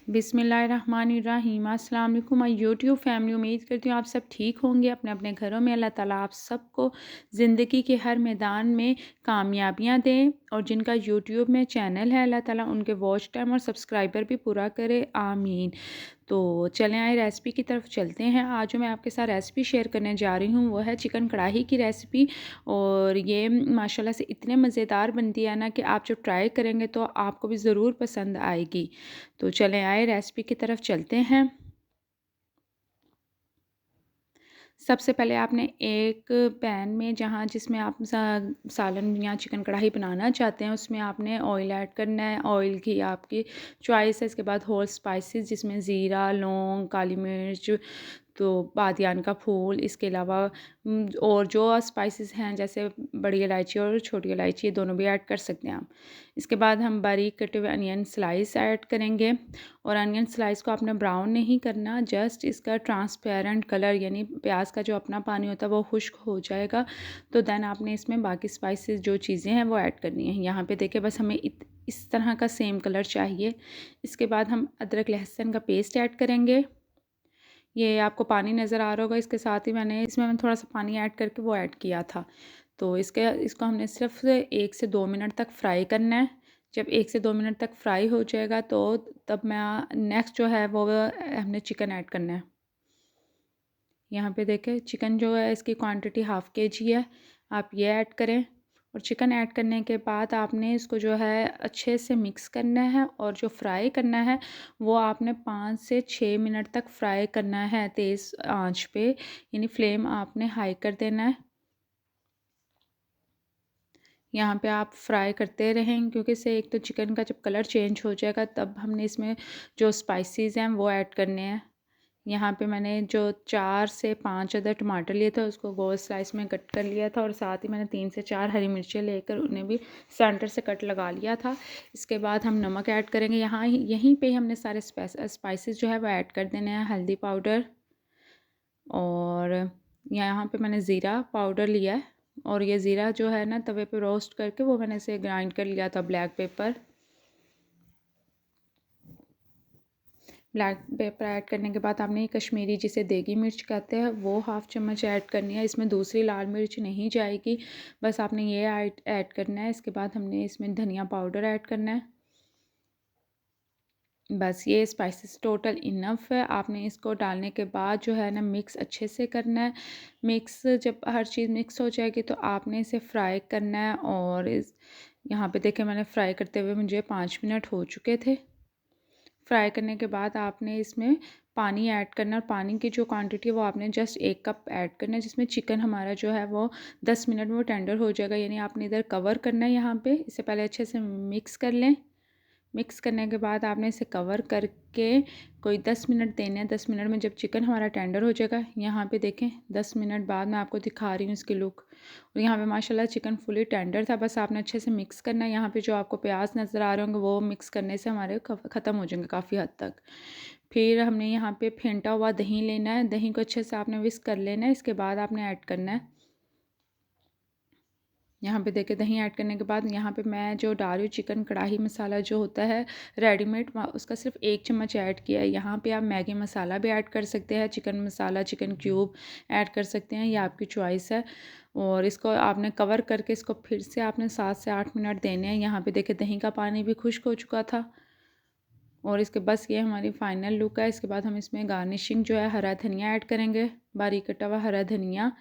बिस्मिल्लाहिर्रहमानिर्रहीम। अस्सलाम वालेकुम माय यूट्यूब फैमिली। उम्मीद करती हूँ आप सब ठीक होंगे अपने अपने घरों में। अल्लाह ताला आप सबको ज़िंदगी के हर मैदान में कामयाबियाँ दें, और जिनका यूट्यूब में चैनल है अल्लाह ताला उनके वॉच टाइम और सब्सक्राइबर भी पूरा करे, आमीन। तो चलें आए रेसिपी की तरफ चलते हैं। आज जो मैं आपके साथ रेसिपी शेयर करने जा रही हूँ वो है चिकन कढ़ाई की रेसिपी। और ये माशाल्लाह से इतने मज़ेदार बनती है ना कि आप जब ट्राई करेंगे तो आपको भी ज़रूर पसंद आएगी। तो चलें आए रेसिपी की तरफ चलते हैं। सबसे पहले आपने एक पैन में जिसमें आप सालन या चिकन कढ़ाई बनाना चाहते हैं उसमें आपने ऑयल ऐड करना है। ऑयल की आपकी चॉइस है। इसके बाद होल स्पाइसेस जिसमें ज़ीरा, लौंग, काली मिर्च, तो बादियान का फूल, इसके अलावा और जो स्पाइसेस हैं जैसे बड़ी इलायची और छोटी इलायची, ये दोनों भी ऐड कर सकते हैं आप। इसके बाद हम बारीक कटे हुए अनियन स्लाइस ऐड करेंगे। और अनियन स्लाइस को आपने ब्राउन नहीं करना, जस्ट इसका ट्रांसपेरेंट कलर यानी प्याज का जो अपना पानी होता है वो खुश्क हो जाएगा। तो देन आपने इसमें बाकी स्पाइसेस जो चीज़ें हैं वो ऐड करनी है। यहाँ पे देखिए बस हमें इस तरह का सेम कलर चाहिए। इसके बाद हम अदरक लहसुन का पेस्ट ऐड करेंगे। ये आपको पानी नज़र आ रहा होगा, इसके साथ ही मैंने थोड़ा सा पानी ऐड करके वो ऐड किया था। तो इसको हमने सिर्फ 1 से 2 मिनट तक फ्राई करना है। जब 1 से 2 मिनट तक फ्राई हो जाएगा तो तब मैं नेक्स्ट जो है वो हमने चिकन ऐड करना है। यहाँ पे देखें चिकन जो है इसकी क्वांटिटी हाफ़ केजी है, आप ये ऐड करें। और चिकन ऐड करने के बाद आपने इसको जो है अच्छे से मिक्स करना है, और जो फ्राई करना है वो आपने 5 से 6 मिनट तक फ्राई करना है तेज़ आंच पे, यानी फ्लेम आपने हाई कर देना है। यहाँ पे आप फ्राई करते रहें, क्योंकि इससे एक तो चिकन का जब कलर चेंज हो जाएगा तब हमने इसमें जो स्पाइसेस हैं वो ऐड करने हैं। यहाँ पे मैंने जो 4 से 5 अदर टमाटर लिए थे उसको गोल स्लाइस में कट कर लिया था, और साथ ही मैंने 3 से 4 हरी मिर्चें लेकर उन्हें भी सेंटर से कट लगा लिया था। इसके बाद हम नमक ऐड करेंगे। यहीं पे हमने सारे स्पाइसेस जो है वो ऐड कर देने हैं। हल्दी पाउडर, और यहाँ पे मैंने ज़ीरा पाउडर लिया है, और ये ज़ीरा जो है ना तवे पे रोस्ट करके वो मैंने इसे ग्राइंड कर लिया था। ब्लैक पेपर ऐड करने के बाद आपने कश्मीरी जिसे देगी मिर्च कहते हैं वो हाफ़ चम्मच ऐड करनी है। इसमें दूसरी लाल मिर्च नहीं जाएगी, बस आपने ये ऐड करना है। इसके बाद हमने इसमें धनिया पाउडर ऐड करना है। बस ये स्पाइसेस टोटल इनफ है। आपने इसको डालने के बाद जो है ना मिक्स अच्छे से करना है। जब हर चीज़ मिक्स हो जाएगी तो आपने इसे फ्राई करना है। और यहाँ पे देखें मैंने फ्राई करते हुए मुझे 5 मिनट हो चुके थे। फ्राई करने के बाद आपने इसमें पानी ऐड करना, और पानी की जो क्वांटिटी है वो आपने जस्ट 1 कप ऐड करना है, जिसमें चिकन हमारा जो है वो 10 मिनट में वो टेंडर हो जाएगा। यानी आपने इधर कवर करना है, यहाँ पे इससे पहले अच्छे से मिक्स कर लें। मिक्स करने के बाद आपने इसे कवर करके कोई 10 मिनट देने हैं। 10 मिनट में जब चिकन हमारा टेंडर हो जाएगा, यहाँ पे देखें 10 मिनट बाद मैं आपको दिखा रही हूँ इसकी लुक। और यहाँ पे माशाल्लाह चिकन फुली टेंडर था। बस आपने अच्छे से मिक्स करना है। यहाँ पे जो आपको प्याज नज़र आ रहे होंगे वो मिक्स करने से हमारे ख़त्म हो जाएंगे काफ़ी हद तक। फिर हमने यहाँ पे फेंटा हुआ दही लेना है। दही को अच्छे से आपने विस्क कर लेना है। इसके बाद आपने ऐड करना है। यहाँ पे देखिए दही ऐड करने के बाद यहाँ पे मैं जो डाल रही हूँ चिकन कढ़ाई मसाला जो होता है रेडीमेड, उसका सिर्फ 1 चम्मच ऐड किया है। यहाँ पे आप मैगी मसाला भी ऐड कर सकते हैं, चिकन मसाला, चिकन क्यूब ऐड कर सकते हैं, ये आपकी चॉइस है। और इसको आपने कवर करके इसको फिर से आपने 7 से 8 मिनट देने हैं। यहाँ पे देखिए दही का पानी भी खुश्क हो चुका था। और इसके बस ये हमारी फ़ाइनल लुक है। इसके बाद हम इसमें गार्निशिंग जो है हरा धनिया ऐड करेंगे, बारीक कटा हुआ हरा धनिया,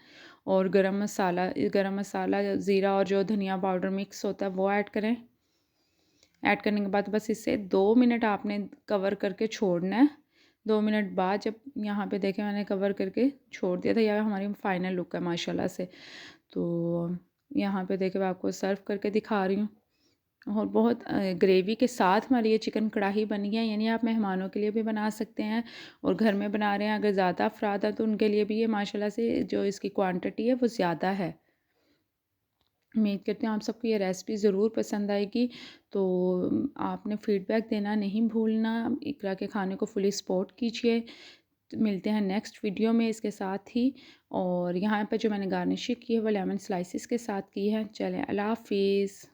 और गरम मसाला ज़ीरा और जो धनिया पाउडर मिक्स होता है वो ऐड करें। ऐड करने के बाद बस इसे 2 मिनट आपने कवर करके छोड़ना है। 2 मिनट बाद जब यहाँ पे देखें मैंने कवर करके छोड़ दिया था, यह हमारी फ़ाइनल लुक है माशाल्लाह से। तो यहाँ पे देखे मैं आपको सर्व करके दिखा रही हूँ। और बहुत ग्रेवी के साथ हमारी ये चिकन कढ़ाई बनी है। यानी आप मेहमानों के लिए भी बना सकते हैं, और घर में बना रहे हैं अगर ज़्यादा अफराद है तो उनके लिए भी ये माशाल्लाह से जो इसकी क्वांटिटी है वो ज़्यादा है। उम्मीद करती हूँ आप सबको ये रेसिपी ज़रूर पसंद आएगी। तो आपने फ़ीडबैक देना नहीं भूलना। इकरा के खाने को फुली सपोर्ट कीजिए। तो मिलते हैं नेक्स्ट वीडियो में इसके साथ ही। और यहाँ पर जो मैंने गार्निशिंग की है वो लेमन स्लाइसिस के साथ की है। चलें, अल्लाह हाफ़िज़।